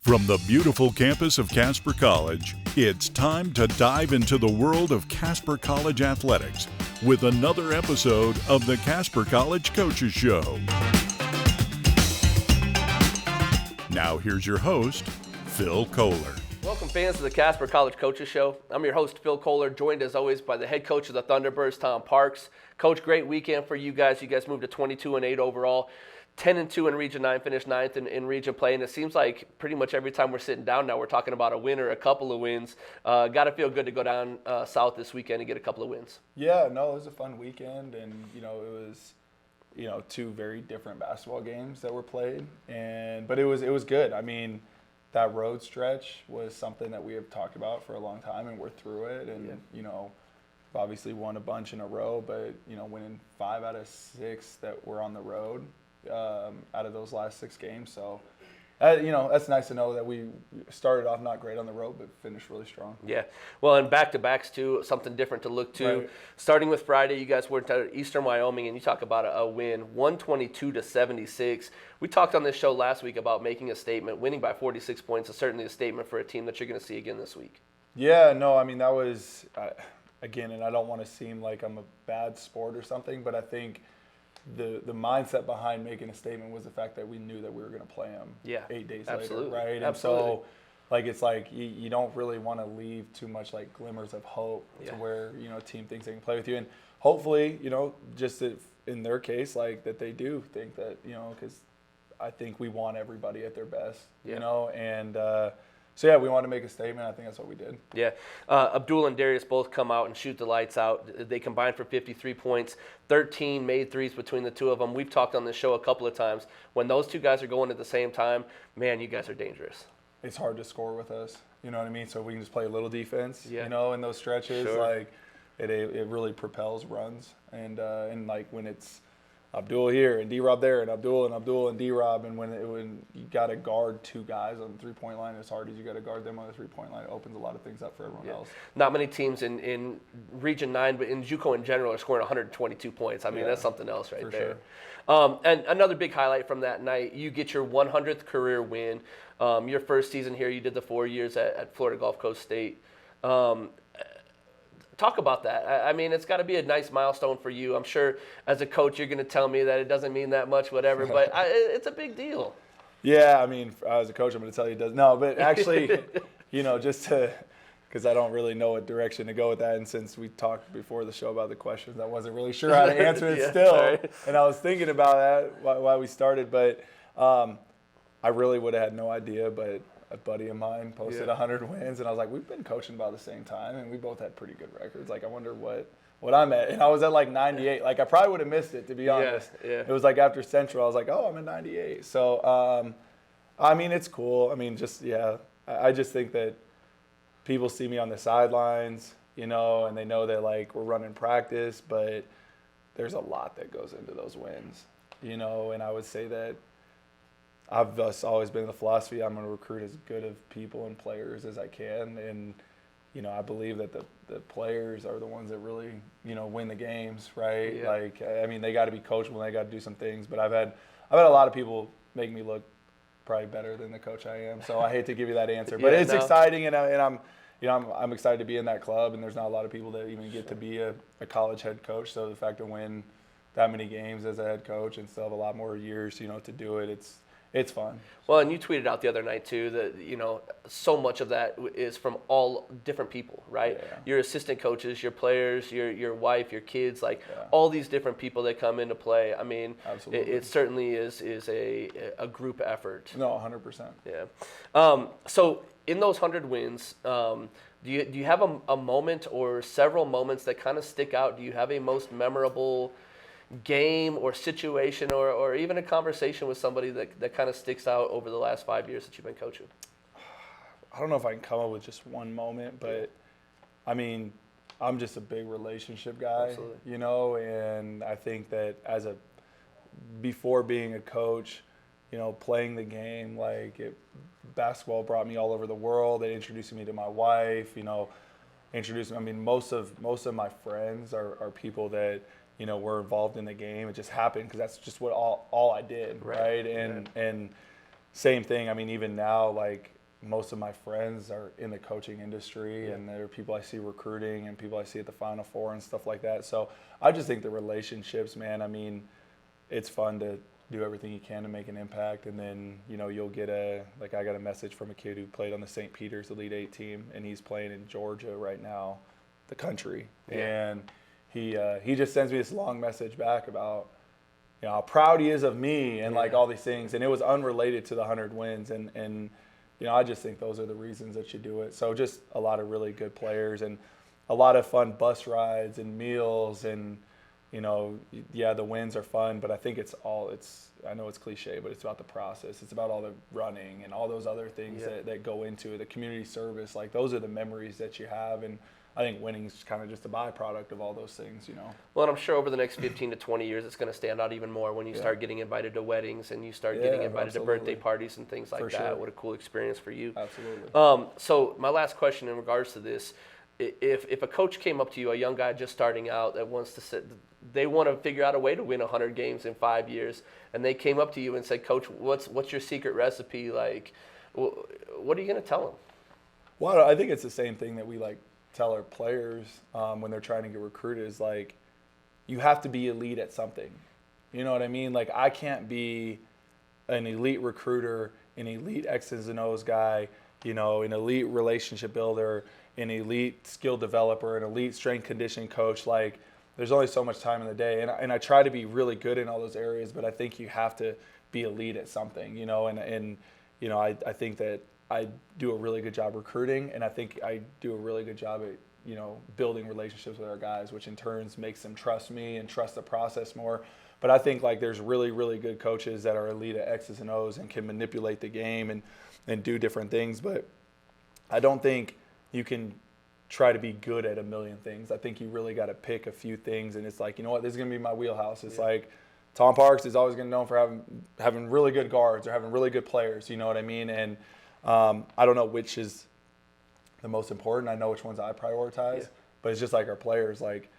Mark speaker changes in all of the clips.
Speaker 1: From the beautiful campus of Casper College, it's time to dive into the world of Casper College athletics with another episode of the Casper College Coaches Show. Now here's your host, Phil Kohler.
Speaker 2: Welcome fans to the Casper College Coaches Show. I'm your host, Phil Kohler, joined as always by the head coach of the Thunderbirds, Tom Parks. Coach, great weekend for you guys. You guys moved to 22-8 overall. 10-2 in Region 9, finished 9th in Region play, and it seems like pretty much every time we're sitting down now, we're talking about a win or a couple of wins. Got to feel good to go down south this weekend and get a couple of wins.
Speaker 3: Yeah, no, it was a fun weekend, and it was two very different basketball games that were played, but it was good. I mean, that road stretch was something that we have talked about for a long time, and we're through it, and we've obviously won a bunch in a row, but winning 5 out of 6 that were on the road. Out of those last 6 games. So, that's nice to know that we started off not great on the road, but finished really strong.
Speaker 2: Yeah. Well, and back-to-backs, too, something different to look to. Right. Starting with Friday, you guys were to Eastern Wyoming, and you talk about a win, 122-76. We talked on this show last week about making a statement. Winning by 46 points is certainly a statement for a team that you're going to see again this week.
Speaker 3: Yeah, no, I mean, that was, again, and I don't want to seem like I'm a bad sport or something, but I think the mindset behind making a statement was the fact that we knew that we were going to play them 8 days later, right? And so, it's like you don't really want to leave too much like glimmers of hope to where a team thinks they can play with you, and hopefully just if in their case like that they do think that because I think we want everybody at their best, and. So, we wanted to make a statement. I think that's what we did.
Speaker 2: Yeah. Abdul and Darius both come out and shoot the lights out. They combined for 53 points, 13 made threes between the two of them. We've talked on this show a couple of times. When those two guys are going at the same time, man, you guys are dangerous.
Speaker 3: It's hard to score with us. You know what I mean? So we can just play a little defense, in those stretches.
Speaker 2: Sure.
Speaker 3: It really propels runs. And when it's Abdul here and D-Rob there and Abdul and D-Rob, and when you got to guard 2 guys on the three-point line as hard as you got to guard them on the three-point line, it opens a lot of things up for everyone else.
Speaker 2: Not many teams in Region 9, but in JUCO in general, are scoring 122 points. I mean, that's something else right there. Sure. And another big highlight from that night, you get your 100th career win. Your first season here, you did the 4 years at Florida Gulf Coast State. Talk about that. I mean, it's got to be a nice milestone for you. I'm sure as a coach you're going to tell me that it doesn't mean that much, whatever, but it's a big deal.
Speaker 3: Yeah, I mean, as a coach, I'm going to tell you it does. No, but actually, just to – because I don't really know what direction to go with that, and since we talked before the show about the questions, I wasn't really sure how to answer it still, right. And I was thinking about that while we started, but I really would have had no idea, but – a buddy of mine posted 100 wins, and I was like, we've been coaching about the same time, and we both had pretty good records. Like, I wonder what I'm at. And I was at, 98. Like, I probably would have missed it, to be honest.
Speaker 2: Yeah.
Speaker 3: It was, after Central, I was like, oh, I'm at 98. So, I mean, it's cool. I mean, I just think that people see me on the sidelines, and they know that, we're running practice, but there's a lot that goes into those wins, and I would say that I've always been in the philosophy I'm going to recruit as good of people and players as I can, and I believe that the players are the ones that really win the games, right?
Speaker 2: Yeah.
Speaker 3: I mean, they got to be coachable, they got to do some things, but I've had a lot of people make me look probably better than the coach I am, so I hate to give you that answer, but it's exciting, and I'm excited to be in that club, and there's not a lot of people that even get to be a college head coach, so the fact to win that many games as a head coach and still have a lot more years to do it, it's fun.
Speaker 2: Well, and you tweeted out the other night, too, that, so much of that is from all different people, right?
Speaker 3: Yeah.
Speaker 2: Your assistant coaches, your players, your wife, your kids, all these different people that come into play. I mean, it certainly is a group effort.
Speaker 3: No, 100%.
Speaker 2: Yeah. So in those 100 wins, do you have a moment or several moments that kind of stick out? Do you have a most memorable game or situation or even a conversation with somebody that kind of sticks out over the last 5 years that you've been coaching?
Speaker 3: I don't know if I can come up with just one moment, but I mean, I'm just a big relationship guy,
Speaker 2: Absolutely.
Speaker 3: And I think that before being a coach, playing the game, basketball brought me all over the world. They introduced me to my wife, introduced me. I mean, most of my friends are people that were involved in the game. It just happened because that's just what all I did, right? And same thing. I mean, even now, like most of my friends are in the coaching industry, and there are people I see recruiting and people I see at the Final Four and stuff like that. So I just think the relationships, man, I mean, it's fun to do everything you can to make an impact. And then, you know, you'll get I got a message from a kid who played on the St. Peter's Elite 8 team, and he's playing in Georgia right now, the country. Yeah. And he just sends me this long message back about, you know, how proud he is of me and like all these things. And it was unrelated to the 100 wins. And you know, I just think those are the reasons that you do it. So just a lot of really good players and a lot of fun bus rides and meals and, you know, yeah, the wins are fun, but I think I know it's cliche, but it's about the process. It's about all the running and all those other things that go into it, the community service. Like those are the memories that you have. And I think winning is kind of just a byproduct of all those things, you know.
Speaker 2: Well, and I'm sure over the next 15 to 20 years, it's going to stand out even more when you start getting invited to weddings and you start getting invited to birthday parties and things like that. Sure. What a cool experience for you.
Speaker 3: Absolutely.
Speaker 2: So my last question in regards to this, if a coach came up to you, a young guy just starting out that wants to they want to figure out a way to win 100 games in 5 years, and they came up to you and said, Coach, what's your secret recipe? Like, what are you going to tell them?
Speaker 3: Well, I think it's the same thing that we tell our players when they're trying to get recruited is like, you have to be elite at something. You know what I mean? Like, I can't be an elite recruiter, an elite X's and O's guy, you know, an elite relationship builder, an elite skill developer, an elite strength conditioning coach. Like, there's only so much time in the day. And I try to be really good in all those areas, but I think you have to be elite at something, you know, and you know, I think that I do a really good job recruiting, and I think I do a really good job at, you know, building relationships with our guys, which in turns makes them trust me and trust the process more. But I think there's really, really good coaches that are elite at X's and O's and can manipulate the game and do different things. But I don't think you can try to be good at a million things. I think you really got to pick a few things, and it's like, you know what, this is going to be my wheelhouse. It's like Tom Parks is always going to be known for having really good guards or having really good players, you know what I mean? And I don't know which is the most important. I know which ones I prioritize, but it's just like our players. Like,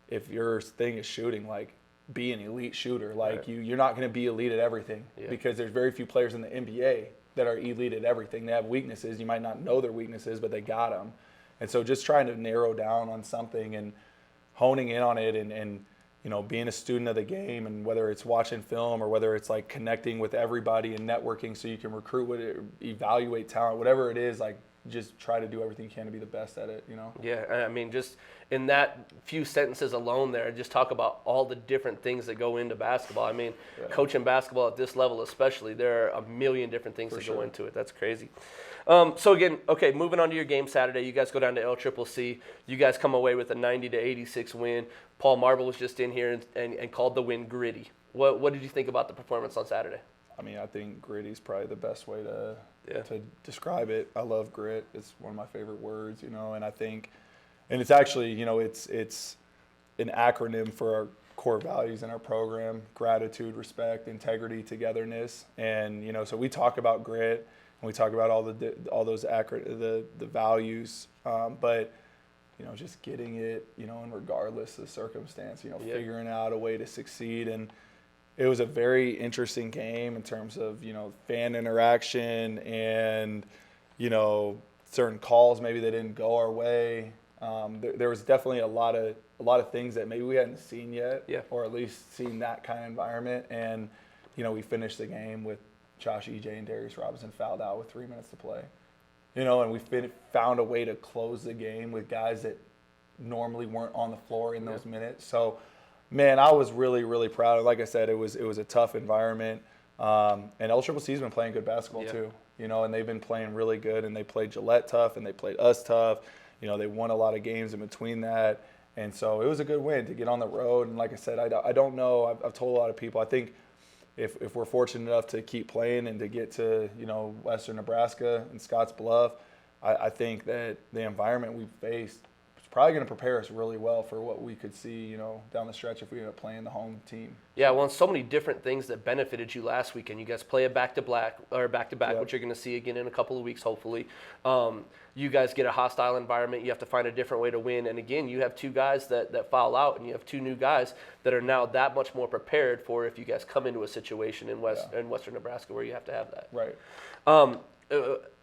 Speaker 3: if your thing is shooting, like, be an elite shooter. Like, you're not going to be elite at everything because there's very few players in the NBA that are elite at everything. They have weaknesses. You might not know their weaknesses, but they got them. And so just trying to narrow down on something and honing in on it and you know, being a student of the game, and whether it's watching film or whether it's like connecting with everybody and networking so you can recruit with it, evaluate talent, whatever it is, like, just try to do everything you can to be the best at it, you know?
Speaker 2: Yeah, I mean, just in that few sentences alone there, just talk about all the different things that go into basketball. I mean, coaching basketball at this level especially, there are a million different things that go into it. That's crazy. So again, okay, moving on to your game Saturday, you guys go down to LCCC. You guys come away with a 90-86 win. Paul Marble was just in here and called the win gritty. What did you think about the performance on Saturday?
Speaker 3: I mean, I think gritty is probably the best way to describe it. I love grit. It's one of my favorite words, you know, and I think, and it's actually, you know, it's an acronym for our core values in our program: gratitude, respect, integrity, togetherness. And, you know, so we talk about grit and we talk about all those the values, but, you know, just getting it, you know, and regardless of the circumstance, you know, figuring out a way to succeed. And it was a very interesting game in terms of, you know, fan interaction and, you know, certain calls maybe they didn't go our way. There was definitely a lot of things that maybe we hadn't seen yet, or at least seen that kind of environment. And, you know, we finished the game with Josh EJ and Darius Robinson fouled out with 3 minutes to play. You know, and we found a way to close the game with guys that normally weren't on the floor in those minutes. So, man, I was really, really proud. And like I said, it was a tough environment. And LCCC's been playing good basketball too, you know, and they've been playing really good. And they played Gillette tough, and they played us tough. You know, they won a lot of games in between that. And so it was a good win to get on the road. And like I said, I don't know. I've told a lot of people, I think if we're fortunate enough to keep playing and to get to, you know, Western Nebraska and Scotts Bluff, I think that the environment we faced probably going to prepare us really well for what we could see, you know, down the stretch if we end up playing the home team.
Speaker 2: Yeah, well, and so many different things that benefited you last weekend. You guys play a back-to-back,
Speaker 3: Yep.
Speaker 2: which you're going to see again in a couple of weeks, hopefully. You guys get a hostile environment. You have to find a different way to win. And again, you have two guys that foul out, and you have two new guys that are now that much more prepared for if you guys come into a situation in Western Nebraska where you have to have that.
Speaker 3: Right.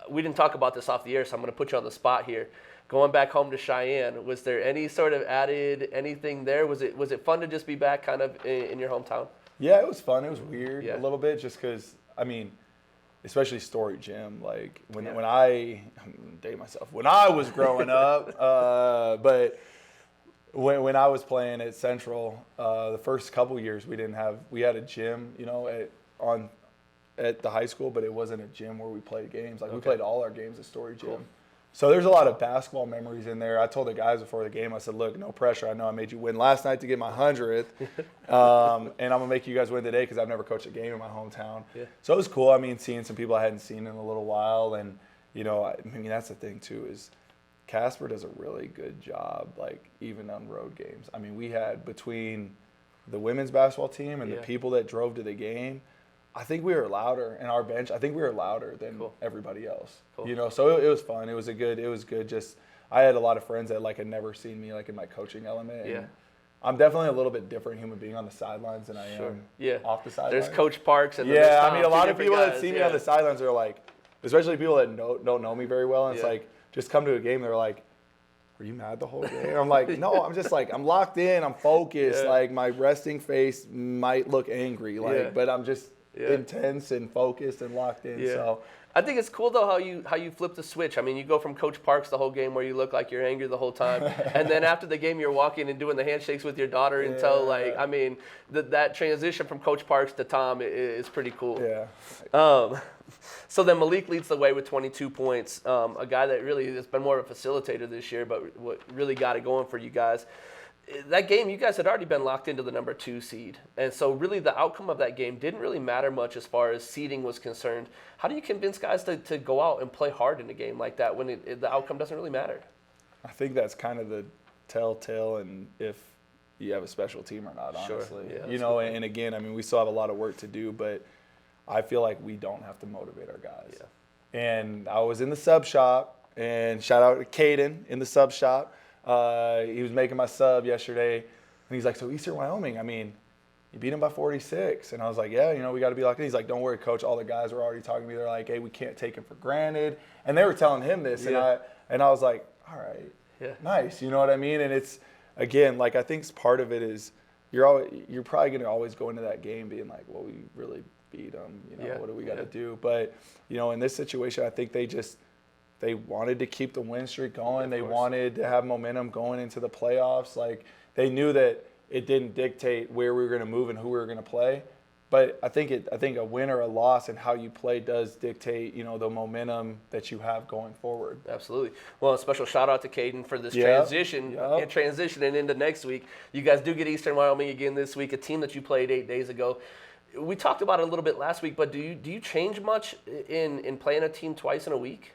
Speaker 2: We didn't talk about this off the air, so I'm going to put you on the spot here. Going back home to Cheyenne, was there any sort of added anything there? Was it fun to just be back kind of in your hometown?
Speaker 3: Yeah, it was fun. It was weird
Speaker 2: Yeah.
Speaker 3: a little bit just because, I mean, especially Story Gym. Like when I'm dating myself, when I was growing up, but when I was playing at Central, the first couple years we had a gym, you know, at the high school, but it wasn't a gym where we played games. Like we played all our games at Story Gym.
Speaker 2: Cool.
Speaker 3: So there's a lot of basketball memories in there. I told the guys before the game, I said, look, no pressure. I know I made you win last night to get my 100th, and I'm going to make you guys win today because I've never coached a game in my hometown. Yeah. So it was cool. I mean, seeing some people I hadn't seen in a little while. And, you know, I mean, that's the thing, too, is Casper does a really good job, like, even on road games. I mean, we had between the women's basketball team and the people that drove to the game, I think we were louder in our bench. I think we were louder than everybody else. Cool. You know, so it was fun. It was good. Just I had a lot of friends that like had never seen me like in my coaching element. And I'm definitely a little bit different human being on the sidelines than I am off the sidelines.
Speaker 2: There's Coach Parks and
Speaker 3: I mean a lot of people that see me on the sidelines are like, especially people that don't know me very well, and it's like just come to a game. They're like, were you mad the whole game? I'm like, no, I'm just like, I'm locked in, I'm focused. Like my resting face might look angry, but I'm just intense and focused and locked in. So
Speaker 2: I think it's cool though how you flip the switch. I mean, you go from Coach Parks the whole game where you look like you're angry the whole time, and then after the game you're walking and doing the handshakes with your daughter in tow. Like, I mean, that transition from Coach Parks to Tom is pretty cool.
Speaker 3: Yeah.
Speaker 2: So then Malik leads the way with 22 points. A guy that really has been more of a facilitator this year, but what really got it going for you guys. That game, you guys had already been locked into the number 2 seed. And so really the outcome of that game didn't really matter much as far as seeding was concerned. How do you convince guys to go out and play hard in a game like that when the outcome doesn't really matter?
Speaker 3: I think that's kind of the telltale and if you have a special team or not, honestly.
Speaker 2: Sure. Yeah,
Speaker 3: you know, and again, I mean, we still have a lot of work to do, but I feel like we don't have to motivate our guys. Yeah. And I was in the sub shop, and shout out to Caden in the sub shop. He was making my sub yesterday, and he's like, so Eastern Wyoming, I mean, you beat him by 46. And I was like, yeah, you know, we got to be like, he's like, don't worry, coach. All the guys were already talking to me. They're like, hey, we can't take him for granted. And they were telling him this, and I was like, all right, nice. You know what I mean? And it's, again, like I think part of it is you're probably going to always go into that game being like, well, we really beat them. You know, what do we got to do? But, you know, in this situation, I think they wanted to keep the win streak going. They wanted to have momentum going into the playoffs. Like they knew that it didn't dictate where we were going to move and who we were going to play. But I think a win or a loss and how you play does dictate, you know, the momentum that you have going forward.
Speaker 2: Absolutely. Well, a special shout out to Caden for this transitioning into next week. You guys do get Eastern Wyoming again this week, a team that you played 8 days ago. We talked about it a little bit last week, but do you change much in playing a team twice in a week?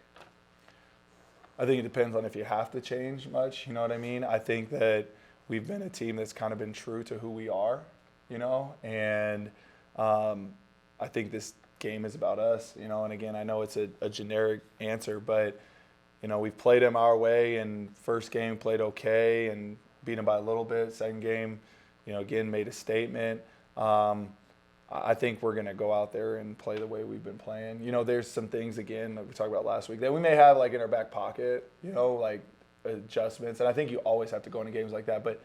Speaker 3: I think it depends on if you have to change much. You know what I mean? I think that we've been a team that's kind of been true to who we are, you know, and I think this game is about us, you know, and again, I know it's a generic answer, but, you know, we've played them our way, and first game played okay and beat them by a little bit. Second game, you know, again, made a statement. I think we're going to go out there and play the way we've been playing. You know, there's some things, again, that we talked about last week that we may have, like, in our back pocket, you know, like adjustments. And I think you always have to go into games like that. But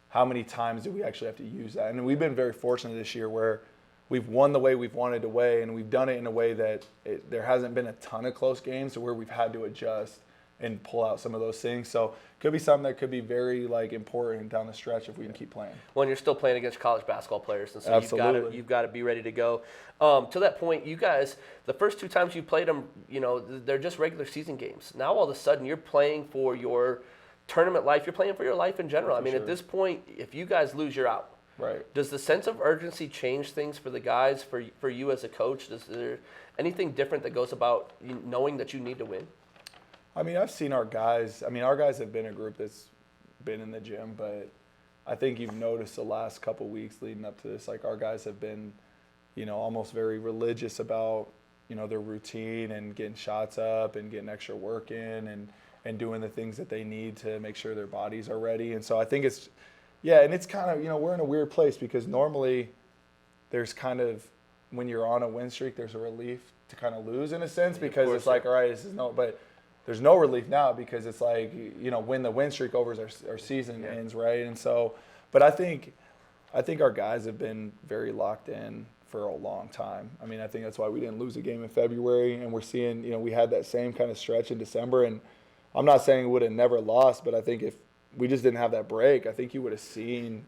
Speaker 3: how many times do we actually have to use that? And we've been very fortunate this year where we've won the way we've wanted to win, and we've done it in a way that there hasn't been a ton of close games to where we've had to adjust and pull out some of those things. So it could be something that could be very important down the stretch if we can keep playing.
Speaker 2: Well, and you're still playing against college basketball players, and so you've got to be ready to go. To that point, you guys, the first 2 times you played them, you know, they're just regular season games. Now all of a sudden you're playing for your tournament life. You're playing for your life in general. I mean, at this point, if you guys lose, you're out.
Speaker 3: Right.
Speaker 2: Does the sense of urgency change things for the guys, for you as a coach? Is there anything different that goes about knowing that you need to win?
Speaker 3: I mean, I've seen our guys. I mean, our guys have been a group that's been in the gym, but I think you've noticed the last couple weeks leading up to this, like our guys have been, almost very religious about, their routine and getting shots up and getting extra work in and doing the things that they need to make sure their bodies are ready. And so I think it's, and it's kind of, we're in a weird place because normally there's kind of, when you're on a win streak, there's a relief to kind of lose in a sense because it's like, all right, but there's no relief now because it's like, when the win streak over, our season ends, right? And so, but I think our guys have been very locked in for a long time. I mean, I think that's why we didn't lose a game in February, and we're seeing, we had that same kind of stretch in December, and I'm not saying we would have never lost, but I think if we just didn't have that break, I think you would have seen,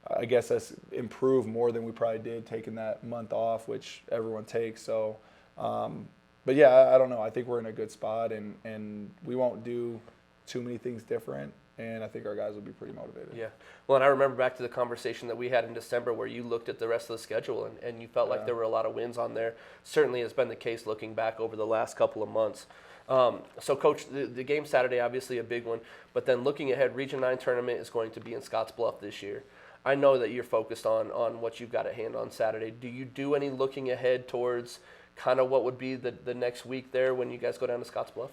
Speaker 3: I guess us improve more than we probably did taking that month off, which everyone takes. So, but yeah, I don't know. I think we're in a good spot, and we won't do too many things different. And I think our guys will be pretty motivated.
Speaker 2: Yeah. Well, and I remember back to the conversation that we had in December where you looked at the rest of the schedule and you felt like there were a lot of wins on there. Certainly has been the case looking back over the last couple of months. So, Coach, the game Saturday, obviously a big one. But then looking ahead, Region 9 tournament is going to be in Scottsbluff this year. I know that you're focused on what you've got at hand on Saturday. Do you do any looking ahead towards kind of what would be the next week there when you guys go down to Scottsbluff?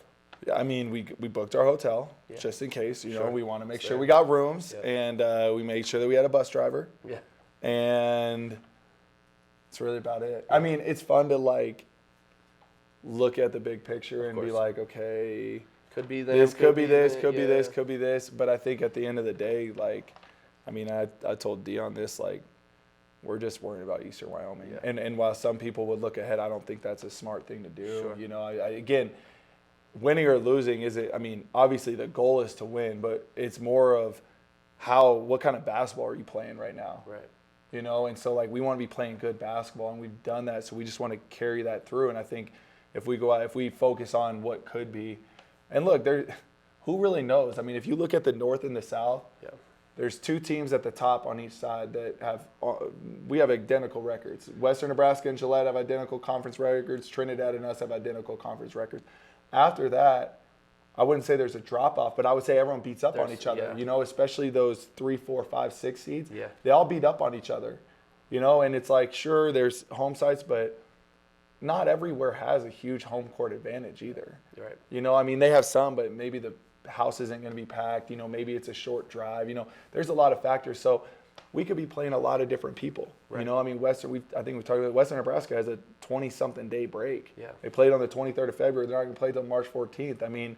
Speaker 3: I mean, we booked our hotel just in case. We want to make sure we got rooms, and we made sure that we had a bus driver. Yeah. And that's really about it. I mean, it's fun to look at the big picture and be like, okay,
Speaker 2: could be this,
Speaker 3: could be this, could be this, could be this. But I think at the end of the day, I told Dion this, we're just worried about Eastern Wyoming. Yeah. And while some people would look ahead, I don't think that's a smart thing to do. Sure. Again, winning or losing obviously the goal is to win, but it's more of what kind of basketball are you playing right now? Right. And so we want to be playing good basketball, and we've done that, so we just want to carry that through. And I think if we go out, if we focus on what could be, and look, who really knows? I mean, if you look at the North and the South, there's two teams at the top on each side that we have identical records. Western Nebraska and Gillette have identical conference records. Trinidad and us have identical conference records. After that, I wouldn't say there's a drop-off, but I would say everyone beats up on each other, especially those 3, 4, 5, 6 seeds. Yeah. They all beat up on each other, and it's sure, there's home sites, but not everywhere has a huge home court advantage either. Right. They have some, but maybe the house isn't going to be packed. Maybe it's a short drive. There's a lot of factors. So we could be playing a lot of different people. Right. I think we talked about Western Nebraska has a 20-something day break. Yeah. They played on the 23rd of February. They're not going to play until March 14th.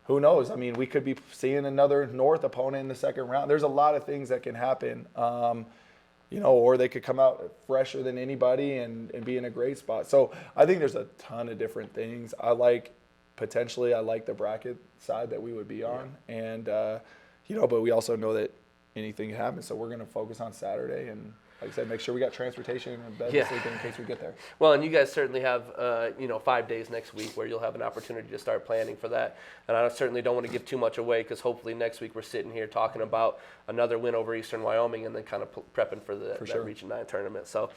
Speaker 3: Who knows? We could be seeing another North opponent in the second round. There's a lot of things that can happen. Or they could come out fresher than anybody and be in a great spot. So I think there's a ton of different things. I like the bracket side that we would be on. And, but we also know that anything can happen. So we're going to focus on Saturday and, like I said, make sure we got transportation and a bed to sleep in case we get there.
Speaker 2: Well, and you guys certainly have, 5 days next week where you'll have an opportunity to start planning for that. And I certainly don't want to give too much away because hopefully next week we're sitting here talking about another win over Eastern Wyoming and then kind of prepping for that Region 9 tournament. So,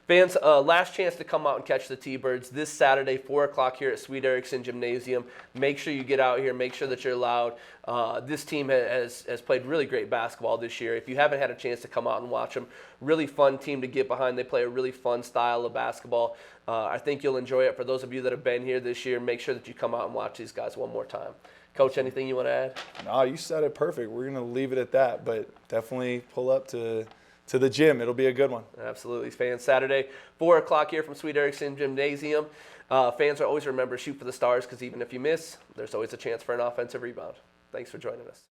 Speaker 2: fans, last chance to come out and catch the T-Birds this Saturday, 4 o'clock here at Sweet Erickson Gymnasium. Make sure you get out here. Make sure that you're loud. This team has played really great basketball this year. If you haven't had a chance to come out and watch them, really fun team to get behind. They play a really fun style of basketball. I think you'll enjoy it. For those of you that have been here this year, make sure that you come out and watch these guys one more time. Coach, anything you want to add?
Speaker 3: No, you said it perfect. We're going to leave it at that, but definitely pull up to the gym. It'll be a good one.
Speaker 2: Absolutely. Fans, Saturday, 4 o'clock here from Sweet Erickson Gymnasium. Fans are always remember, shoot for the stars, because even if you miss, there's always a chance for an offensive rebound. Thanks for joining us.